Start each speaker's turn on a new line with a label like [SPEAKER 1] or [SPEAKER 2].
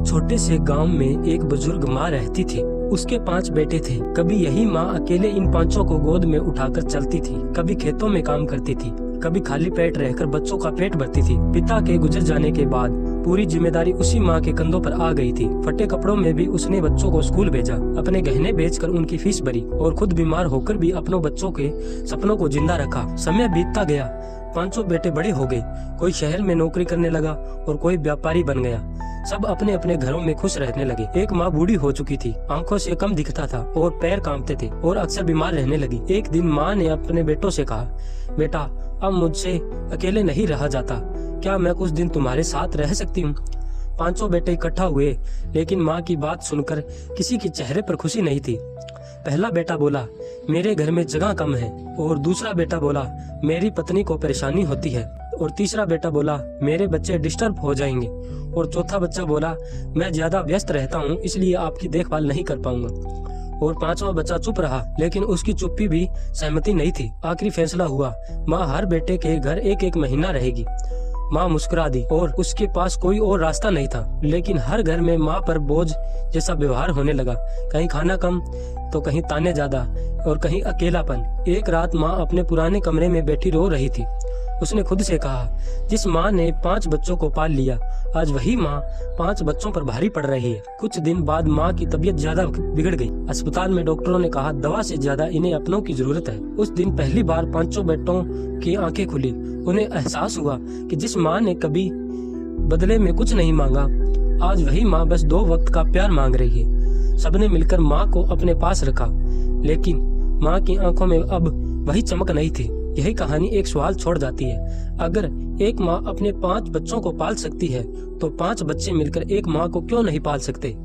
[SPEAKER 1] छोटे से गांव में एक बुजुर्ग माँ रहती थी। उसके 5 बेटे थे। कभी यही माँ अकेले इन 5 को गोद में उठाकर चलती थी, कभी खेतों में काम करती थी, कभी खाली पेट रहकर बच्चों का पेट भरती थी। पिता के गुजर जाने के बाद पूरी जिम्मेदारी उसी माँ के कंधों पर आ गई थी। फटे कपड़ों में भी उसने बच्चों को स्कूल भेजा, अपने गहने बेचकर उनकी फीस भरी और खुद बीमार होकर भी अपनों बच्चों के सपनों को जिंदा रखा। समय बीतता गया, 5 बेटे बड़े हो गए। कोई शहर में नौकरी करने लगा और कोई व्यापारी बन गया। सब अपने अपने घरों में खुश रहने लगे। एक माँ बूढ़ी हो चुकी थी, आंखों से कम दिखता था और पैर कांपते थे और अक्सर बीमार रहने लगी। एक दिन माँ ने अपने बेटों से कहा, बेटा अब मुझसे अकेले नहीं रहा जाता, क्या मैं कुछ दिन तुम्हारे साथ रह सकती हूँ? 5 बेटे इकट्ठा हुए, लेकिन माँ की बात सुनकर किसी के चेहरे पर खुशी नहीं थी। पहला बेटा बोला, मेरे घर में जगह कम है। और दूसरा बेटा बोला, मेरी पत्नी को परेशानी होती है। और तीसरा बेटा बोला, मेरे बच्चे डिस्टर्ब हो जाएंगे। और चौथा बच्चा बोला, मैं ज्यादा व्यस्त रहता हूँ, इसलिए आपकी देखभाल नहीं कर पाऊंगा। और 5वां बच्चा चुप रहा, लेकिन उसकी चुप्पी भी सहमति नहीं थी। आखिरी फैसला हुआ, माँ हर बेटे के घर एक महीना रहेगी। माँ मुस्कुरा दी और उसके पास कोई और रास्ता नहीं था। लेकिन हर घर में माँ पर बोझ जैसा व्यवहार होने लगा, कहीं खाना कम तो कहीं ताने ज्यादा और कहीं अकेलापन। एक रात माँ अपने पुराने कमरे में बैठी रो रही थी। उसने खुद से कहा, जिस माँ ने 5 बच्चों को पाल लिया, आज वही माँ 5 बच्चों पर भारी पड़ रही है। कुछ दिन बाद माँ की तबीयत ज्यादा बिगड़ गई। अस्पताल में डॉक्टरों ने कहा, दवा से ज्यादा इन्हें अपनों की जरूरत है। उस दिन पहली बार 5 बेटों की आंखें खुली। उन्हें एहसास हुआ कि जिस माँ ने कभी बदले में कुछ नहीं मांगा, आज वही माँ बस 2 वक्त का प्यार मांग रही है। सबने मिलकर माँ को अपने पास रखा, लेकिन माँ की आंखों में अब वही चमक नहीं थी। यही कहानी एक सवाल छोड़ जाती है, अगर एक माँ अपने 5 बच्चों को पाल सकती है, तो 5 बच्चे मिलकर एक माँ को क्यों नहीं पाल सकते?